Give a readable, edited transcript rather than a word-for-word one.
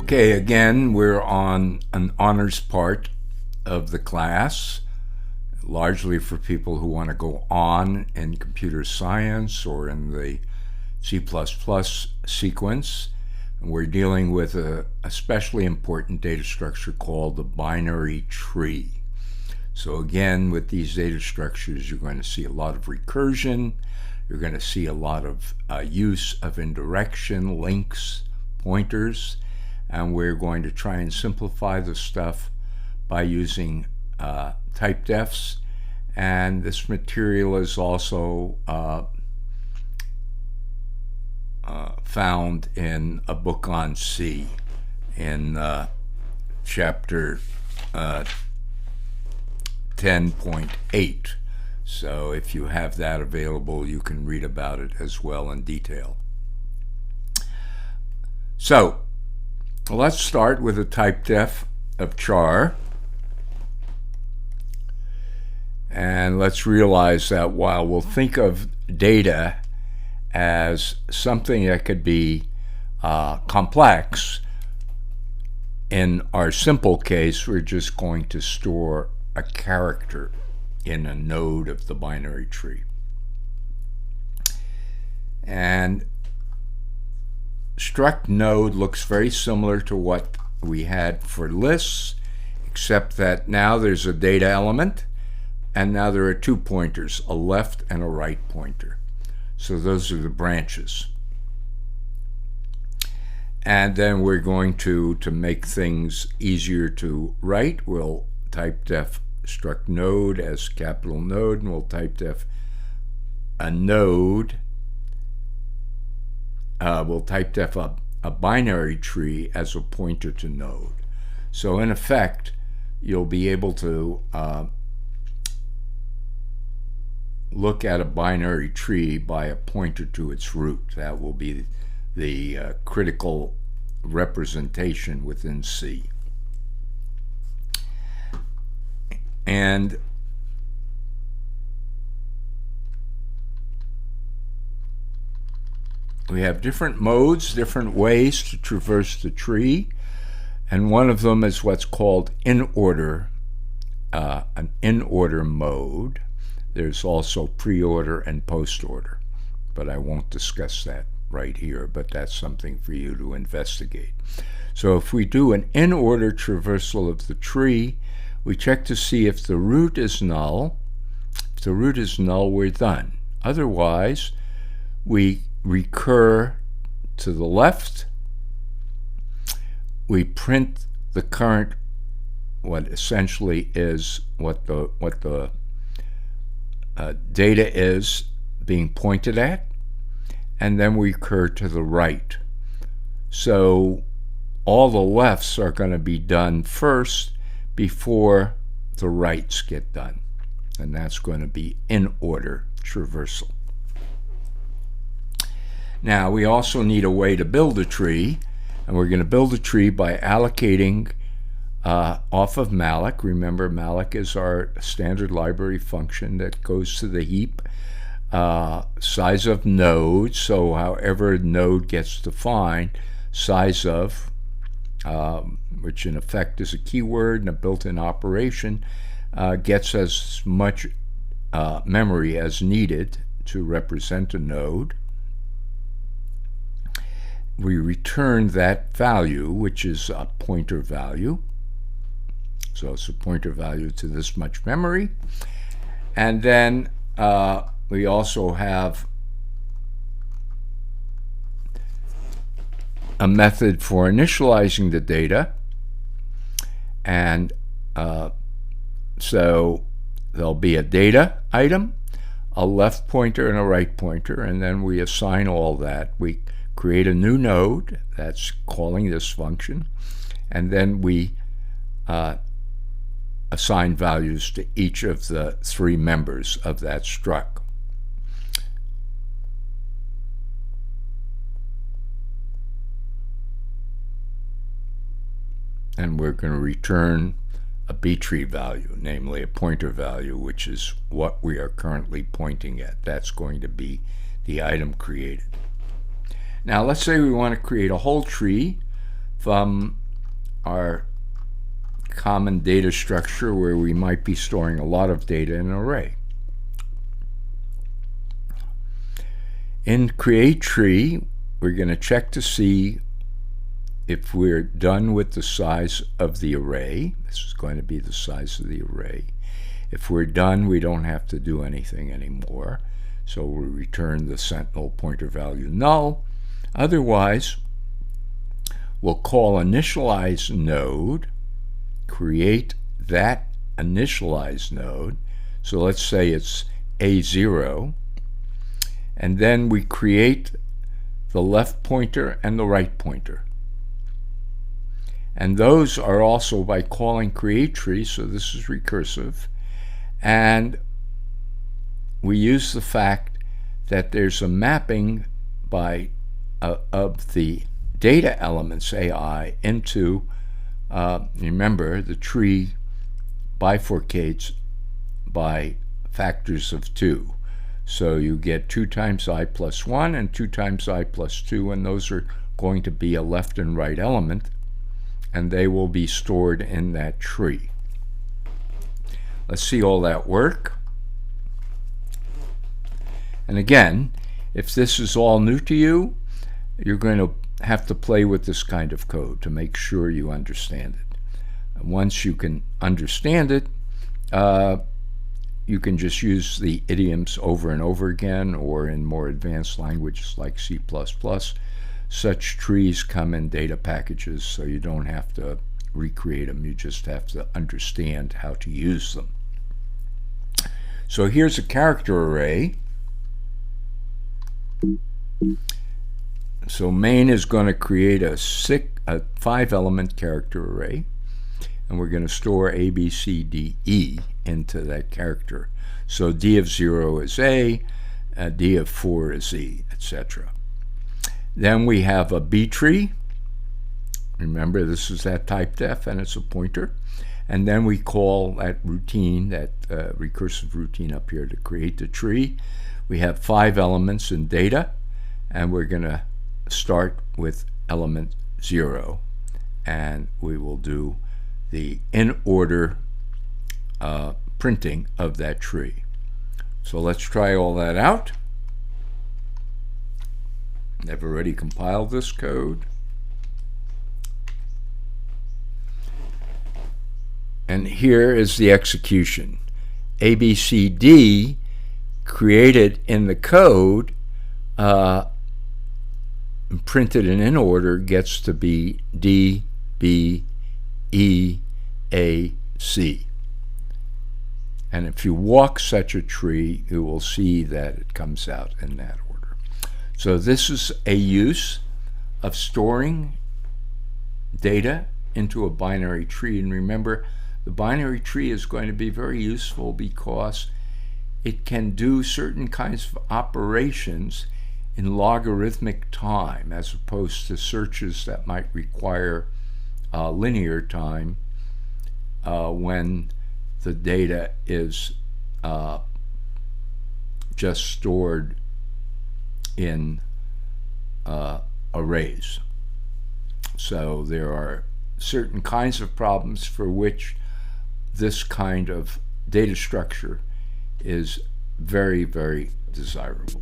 Okay, again, we're on an honors part of the class, largely for people who want to go on in computer science or in the C++ sequence. And we're dealing with a especially important data structure called the binary tree. So again, with these data structures, you're going to see a lot of recursion. You're going to see a lot of use of indirection, links, pointers, and we're going to try and simplify the stuff by using type defs. And this material is also found in a book on C in chapter 10.8. So if you have that available, you can read about it as well in detail. So let's start with a type def of char. And let's realize that while we'll think of data as something that could be complex, in our simple case, we're just going to store a character in a node of the binary tree. And struct node looks very similar to what we had for lists, except that now there's a data element, and now there are two pointers, a left and a right pointer. So those are the branches. And then we're going to make things easier to write, we'll type def struct node as capital node, and we'll type def a node. We'll type def a binary tree as a pointer to node. So in effect, you'll be able to look at a binary tree by a pointer to its root. That will be the critical representation within C. And we have different modes, different ways to traverse the tree, and one of them is what's called in-order, an in-order mode. There's also preorder and postorder, but I won't discuss that right here, but that's something for you to investigate. So if we do an in-order traversal of the tree, we check to see if the root is null. If the root is null, we're done. Otherwise, we recur to the left. We print the current, what essentially is what the data is being pointed at, and then we recur to the right. So all the lefts are going to be done first before the rights get done, and that's going to be in order traversal. Now we also need a way to build a tree, and we're going to build a tree by allocating off of malloc. Remember, malloc is our standard library function that goes to the heap. Size of node, so however node gets defined, size of, which in effect is a keyword and a built-in operation, gets as much memory as needed to represent a node. We return that value, which is a pointer value. So it's a pointer value to this much memory. And then we also have a method for initializing the data. And so there'll be a data item, a left pointer and a right pointer, and then we assign all that. We create a new node that's calling this function, and then we assign values to each of the three members of that struct. And we're going to return a B-tree value, namely a pointer value, which is what we are currently pointing at. That's going to be the item created. Now let's say we want to create a whole tree our common data structure where we might be storing a lot of data in an array. In create tree, we're going to check to see if we're done with the size of the array. This is going to be the size of the array. If we're done, we don't have to do anything anymore. So we'll return the sentinel pointer value null. Otherwise, we'll call initialize node, create that initialize node. So let's say it's A0. And then we create the left pointer and the right pointer. And those are also by calling create tree, so this is recursive. And we use the fact that there's a mapping by of the data elements AI into, remember, the tree bifurcates by factors of 2. So you get 2 times I plus 1 and 2 times I plus 2, and those are going to be a left and right element, and they will be stored in that tree. Let's see all that work. And again, if this is all new to you, you're going to have to play with this kind of code to make sure you understand it. And once you can understand it, you can just use the idioms over and over again, or in more advanced languages like C++. Such trees come in data packages, so you don't have to recreate them. You just have to understand how to use them. So here's a character array. So main is going to create a 5-element character array, and we're going to store A, B, C, D, E into that character. So D of 0 is A, D of 4 is E, etc. Then we have a B tree. Remember, this is that type def, and it's a pointer. And then we call that routine, that recursive routine up here to create the tree. We have 5 elements in data, and we're going to start with element 0. And we will do the in order printing of that tree. So let's try all that out. I've already compiled this code. And here is the execution. ABCD created in the code, printed in order, gets to be D, B, E, A, C. And if you walk such a tree, you will see that it comes out in that order. So this is a use of storing data into a binary tree. And remember, the binary tree is going to be very useful because it can do certain kinds of operations in logarithmic time, as opposed to searches that might require linear time when the data is just stored in arrays. So there are certain kinds of problems for which this kind of data structure is very, very desirable.